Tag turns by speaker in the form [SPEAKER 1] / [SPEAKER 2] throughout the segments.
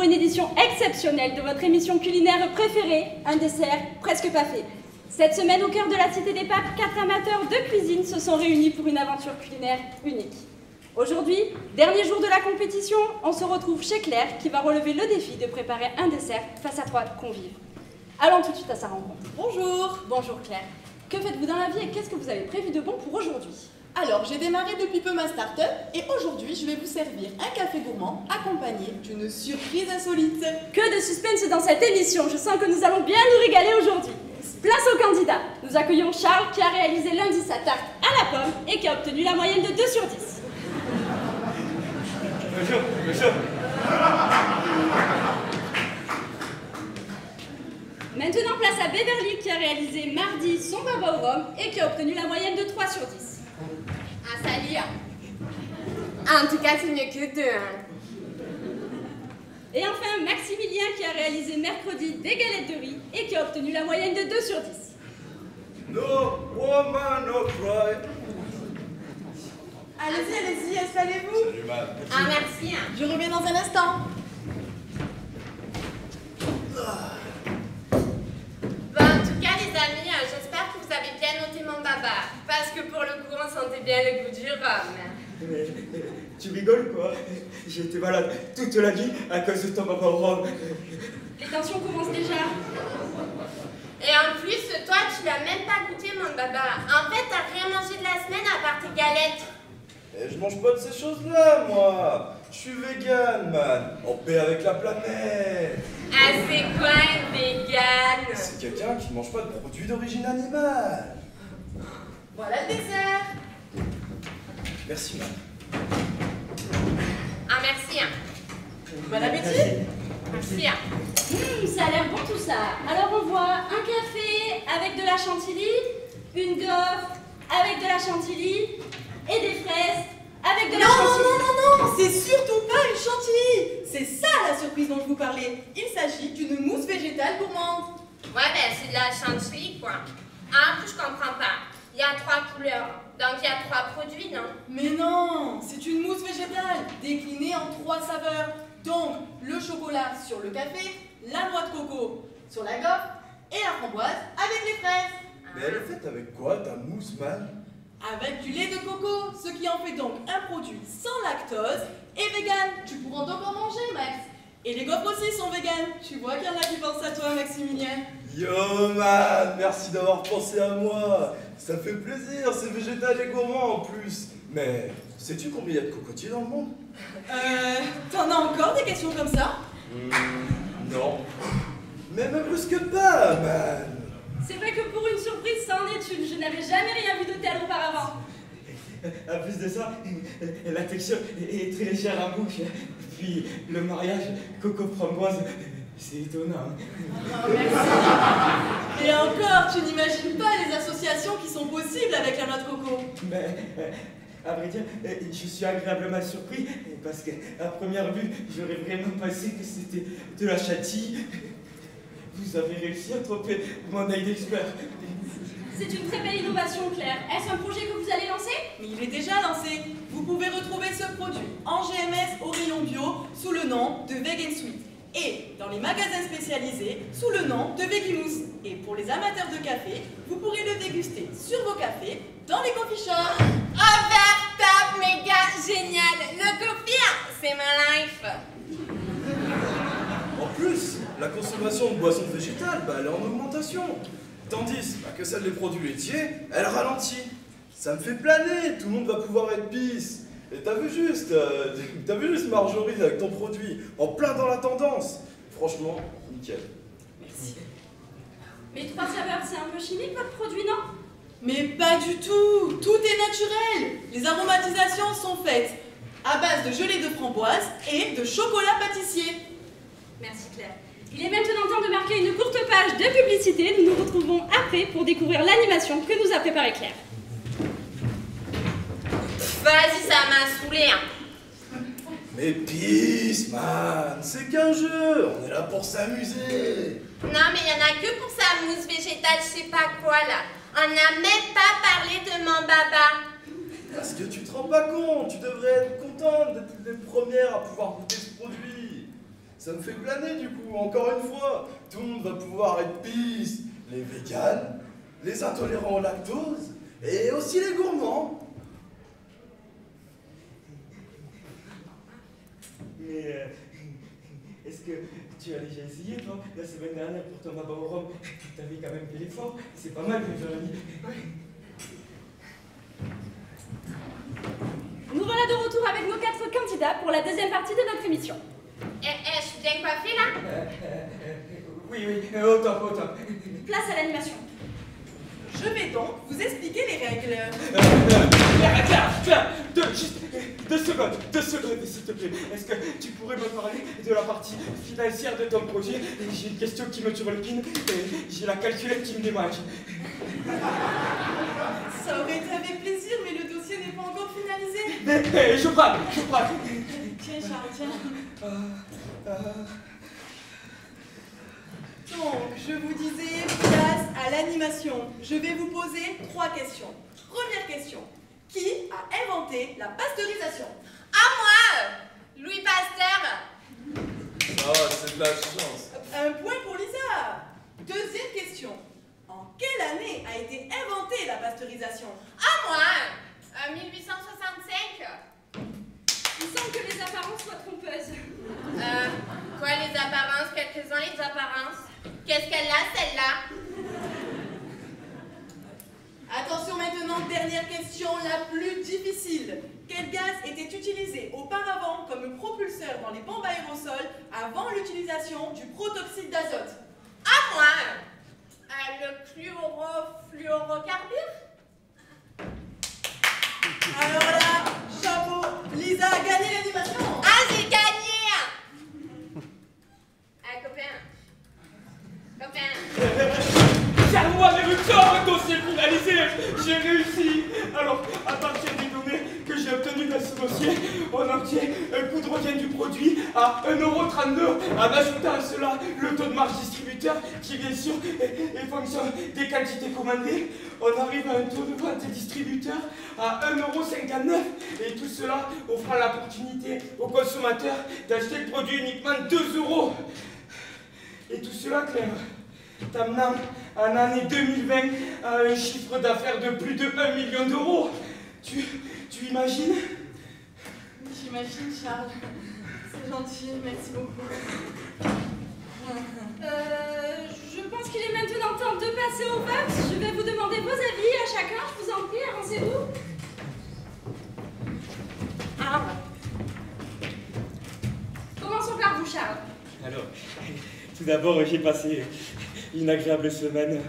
[SPEAKER 1] une édition exceptionnelle de votre émission culinaire préférée, un dessert presque pas fait. Cette semaine, au cœur de la Cité des Papes, 4 amateurs de cuisine se sont réunis pour une aventure culinaire unique. Aujourd'hui, dernier jour de la compétition, on se retrouve chez Claire qui va relever le défi de préparer un dessert face à 3 convives. Allons tout de suite à sa rencontre.
[SPEAKER 2] Bonjour.
[SPEAKER 1] Bonjour Claire. Que faites-vous dans la vie et qu'est-ce que vous avez prévu de bon pour aujourd'hui?
[SPEAKER 2] Alors, j'ai démarré depuis peu ma start-up et aujourd'hui, je vais vous servir un café gourmand accompagné d'une surprise insolite.
[SPEAKER 1] Que de suspense dans cette émission, je sens que nous allons bien nous régaler aujourd'hui. Place aux candidats. Nous accueillons Charles qui a réalisé lundi sa tarte à la pomme et qui a obtenu la moyenne de 2 sur 10.
[SPEAKER 3] Bonjour.
[SPEAKER 1] Maintenant, place à Beverly qui a réalisé mardi son baba au rhum et qui a obtenu la moyenne de 3 sur 10.
[SPEAKER 4] Ah, salut. En tout cas, c'est mieux que 2.
[SPEAKER 1] Et enfin, Maximilien qui a réalisé mercredi des galettes de riz et qui a obtenu la moyenne de 2 sur 10.
[SPEAKER 3] No woman, no cry.
[SPEAKER 2] Allez-y, installez-vous.
[SPEAKER 3] Salut, man.
[SPEAKER 4] Ah, merci.
[SPEAKER 2] Je reviens dans un instant.
[SPEAKER 4] Bon, en tout cas, les amis, j'espère que vous avez bien noté mon baba. Parce que pour le coup, on sentait bien le goût du rhum.
[SPEAKER 5] Mais tu rigoles quoi? J'ai été malade toute la nuit à cause de ton papa au rhum.
[SPEAKER 1] Les tensions commencent déjà.
[SPEAKER 4] Et en plus, toi, tu l'as même pas goûté, mon baba. En fait, t'as rien mangé de la semaine à part tes galettes.
[SPEAKER 3] Et je mange pas de ces choses-là, moi. Je suis vegan, man. En paix avec la planète.
[SPEAKER 4] Ah, c'est quoi un vegan?
[SPEAKER 3] C'est quelqu'un qui mange pas de produits d'origine animale.
[SPEAKER 2] Voilà le dessert.
[SPEAKER 3] Merci, man.
[SPEAKER 4] Ah, merci.
[SPEAKER 2] Bon appétit.
[SPEAKER 4] Merci.
[SPEAKER 1] Ça a l'air bon tout ça. Alors on voit un café avec de la chantilly, une gaufre avec de la chantilly et des fraises avec de la chantilly.
[SPEAKER 2] Non, c'est surtout pas une chantilly. C'est ça la surprise dont je vous parlais. Il s'agit d'une mousse végétale gourmande.
[SPEAKER 4] Ouais, ben, c'est de la chantilly, quoi. Ah, en plus, je comprends pas. Il y a 3 couleurs. Donc, il y a 3 produits, non?
[SPEAKER 2] Mais non, c'est une mousse végétale déclinée en 3 saveurs. Donc, le chocolat sur le café, la noix de coco sur la gaufre et la framboise avec les fraises.
[SPEAKER 3] Mais elle est faite avec quoi, ta mousse, man?
[SPEAKER 2] Avec du lait de coco, ce qui en fait donc un produit sans lactose et vegan. Tu pourras donc en manger, Max. Et les gaufres aussi sont vegan. Tu vois qu'il y en a qui pensent à toi, Maximilien.
[SPEAKER 3] Yo, man, merci d'avoir pensé à moi. Ça fait plaisir, c'est végétal et gourmand en plus. Mais sais-tu combien il y a de cocotiers dans le monde?
[SPEAKER 2] T'en as encore des questions comme ça?
[SPEAKER 3] Non. Mais même plus que pas, man.
[SPEAKER 1] C'est vrai que pour une surprise, ça en est une. Je n'avais jamais rien vu de tel auparavant.
[SPEAKER 5] En plus de ça, la texture est très légère à bouche. Puis le mariage coco-framboise, c'est étonnant.
[SPEAKER 2] Oh, merci. Et encore, tu n'imagines pas les associations qui sont possibles avec la noix de coco.
[SPEAKER 5] Mais à vrai dire, je suis agréablement surpris parce qu'à première vue, j'aurais vraiment pensé que c'était de la chantilly. Vous avez réussi à tromper mon œil d'expert.
[SPEAKER 1] C'est une très belle innovation, Claire. Est-ce un projet que vous allez lancer?
[SPEAKER 2] Mais il est déjà lancé. Vous pouvez retrouver ce produit en GMS au rayon bio sous le nom de Vegan Sweet et dans les magasins spécialisés sous le nom de Vegimousse. Et pour les amateurs de café, vous pourrez le déguster sur vos cafés dans les coffee shops.
[SPEAKER 4] Oh, vert, top, méga, génial. Le coffee, c'est ma life.
[SPEAKER 3] En plus, la consommation de boissons végétales, elle est en augmentation. Tandis que celle des produits laitiers, elle ralentit. Ça me fait planer, tout le monde va pouvoir être bis. Et t'as vu juste Marjorie avec ton produit, en plein dans la tendance. Franchement, nickel.
[SPEAKER 2] Merci.
[SPEAKER 1] Mais 3 saveurs, c'est un peu chimique votre produit, non?
[SPEAKER 2] Mais pas du tout. Tout est naturel. Les aromatisations sont faites à base de gelée de framboise et de chocolat pâtissier.
[SPEAKER 1] Merci Claire. Il est maintenant temps de marquer une courte page de publicité. Nous nous retrouvons après pour découvrir l'animation que nous a préparée Claire.
[SPEAKER 4] Vas-y, ça m'a saoulé.
[SPEAKER 3] Mais peace, man, c'est qu'un jeu, on est là pour s'amuser.
[SPEAKER 4] Non, mais il y en a que pour sa mousse végétale, je sais pas quoi, là. On n'a même pas parlé de mon baba.
[SPEAKER 3] Parce que tu te rends pas compte, tu devrais être contente d'être les premières à pouvoir goûter ce produit. Ça me fait planer du coup, encore une fois. Tout le monde va pouvoir être pisse. Les véganes, les intolérants au lactose, et aussi les gourmands.
[SPEAKER 5] Mais est-ce que tu as déjà essayé, toi, la semaine dernière pour ton baba au rhum? T'avais quand même fait l'effort. C'est pas mal, mes amis.
[SPEAKER 1] Nous voilà de retour avec nos 4 candidats pour la deuxième partie de notre émission.
[SPEAKER 4] Je suis bien coiffée là?
[SPEAKER 5] Oui, au top.
[SPEAKER 1] Place à l'animation.
[SPEAKER 2] Je vais donc vous expliquer les règles.
[SPEAKER 5] Claire, juste 2 secondes, s'il te plaît. Est-ce que tu pourrais me parler de la partie financière de ton projet? J'ai une question qui me turlupine et j'ai la calculette qui me démange.
[SPEAKER 2] Ça aurait été avec plaisir, mais le dossier n'est pas encore finalisé.
[SPEAKER 5] Mais je parle.
[SPEAKER 2] Tiens, Charles, tiens. Donc, je vous disais, place à l'animation. Je vais vous poser 3 questions. Première question. Qui a inventé la pasteurisation?
[SPEAKER 4] Ah, moi! Louis Pasteur!
[SPEAKER 3] Ah, c'est de la chance.
[SPEAKER 2] Un point pour Lisa. Deuxième question. En quelle année a été inventée la pasteurisation?
[SPEAKER 4] Ah, moi! 1865?
[SPEAKER 1] Il semble que les apparences soient trompeuses.
[SPEAKER 4] Quoi, les apparences? Quelques-uns, les apparences? Qu'est-ce qu'elle a, celle-là?
[SPEAKER 2] Attention maintenant, dernière question, la plus difficile. Quel gaz était utilisé auparavant comme propulseur dans les bombes aérosols avant l'utilisation du protoxyde d'azote?
[SPEAKER 4] Ah, moi! Le fluorocarbure?
[SPEAKER 2] Alors là, chapeau, Lisa a gagné l'animation.
[SPEAKER 4] Ah, j'ai gagné! Copain.
[SPEAKER 5] Serre-moi l'éruption, un dossier finalisé. J'ai réussi. Alors, à partir des données que j'ai obtenues dans ce dossier, on obtient un coût de revient du produit à 1,32 €, en ajoutant à cela le taux de marge distributeur qui, bien sûr, est fonction des quantités commandées. On arrive à un taux de vente distributeur à 1,59 €, et tout cela offrant l'opportunité aux consommateurs d'acheter le produit uniquement 2 €. Et tout cela, Claire, t'amenant en année 2020 à un chiffre d'affaires de plus de 1 million d'euros. Tu imagines?
[SPEAKER 2] J'imagine, Charles. C'est gentil, merci beaucoup.
[SPEAKER 1] Je pense qu'il est maintenant temps de passer au vote. Je vais vous demander vos avis à chacun. Je vous en prie, avancez-vous. Commençons par vous, Charles.
[SPEAKER 5] Alors, tout d'abord, j'ai passé une agréable semaine.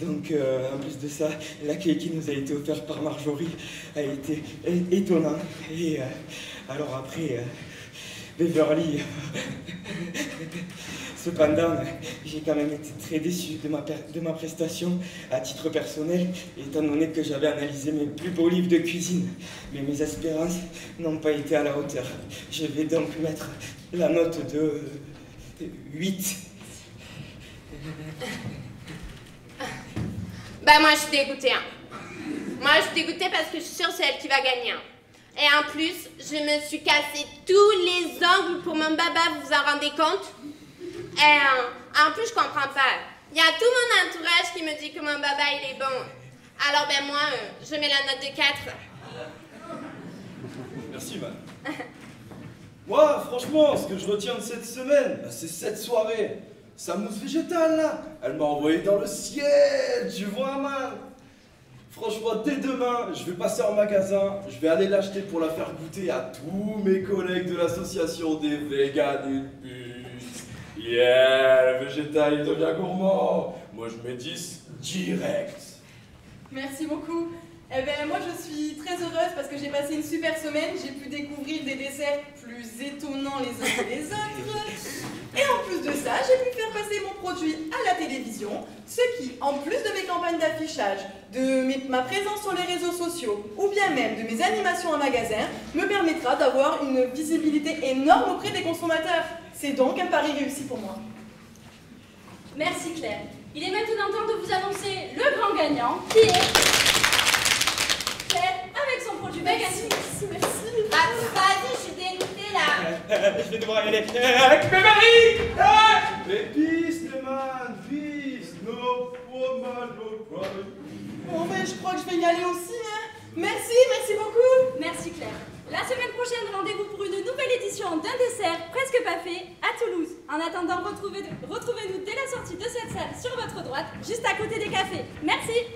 [SPEAKER 5] Donc, en plus de ça, l'accueil qui nous a été offert par Marjorie a été étonnant. Et alors après, Beverly... Cependant, j'ai quand même été très déçu de ma prestation à titre personnel, étant donné que j'avais analysé mes plus beaux livres de cuisine. Mais mes espérances n'ont pas été à la hauteur. Je vais donc mettre la note de 8.
[SPEAKER 4] Bah, moi, je suis dégoûtée. Moi, je suis dégoûtée parce que je suis sûre que c'est elle qui va gagner. Et en plus, je me suis cassé tous les ongles pour mon baba, vous vous en rendez compte? Et en plus, je comprends pas. Il y a tout mon entourage qui me dit que mon baba, il est bon. Alors, ben moi, je mets la note de 4.
[SPEAKER 3] Merci, man. Moi, franchement, ce que je retiens de cette semaine, c'est cette soirée. Sa mousse végétale, là, elle m'a envoyé dans le ciel, tu vois, man. Franchement, dès demain, je vais passer en magasin, je vais aller l'acheter pour la faire goûter à tous mes collègues de l'association des véganes et puces. Yeah, le végétal, il devient gourmand. Moi, je mets 10 direct.
[SPEAKER 2] Merci beaucoup. Eh bien, moi, je suis très heureuse parce que j'ai passé une super semaine. J'ai pu découvrir des desserts plus étonnants les uns que les autres. Et en plus de ça, j'ai pu faire passer mon produit à la télévision, ce qui, en plus de mes campagnes d'affichage, de ma présence sur les réseaux sociaux, ou bien même de mes animations en magasin, me permettra d'avoir une visibilité énorme auprès des consommateurs. C'est donc un pari réussi pour moi.
[SPEAKER 1] Merci, Claire. Il est maintenant temps de vous annoncer le grand gagnant, qui est Claire avec son produit vegan.
[SPEAKER 2] Merci.
[SPEAKER 4] Ah, vas-y, je suis dégoûtée là.
[SPEAKER 5] je vais devoir y aller récupérer Marie.
[SPEAKER 3] Mais peace, les man, peace, no woman, no cry.
[SPEAKER 2] Bon, ben, je crois que je vais y aller aussi, hein. Merci beaucoup.
[SPEAKER 1] Merci Claire. La semaine prochaine, rendez-vous pour une nouvelle édition d'un dessert presque pas fait à Toulouse. En attendant, retrouvez-nous dès la sortie de cette salle sur votre droite, juste à côté des cafés. Merci.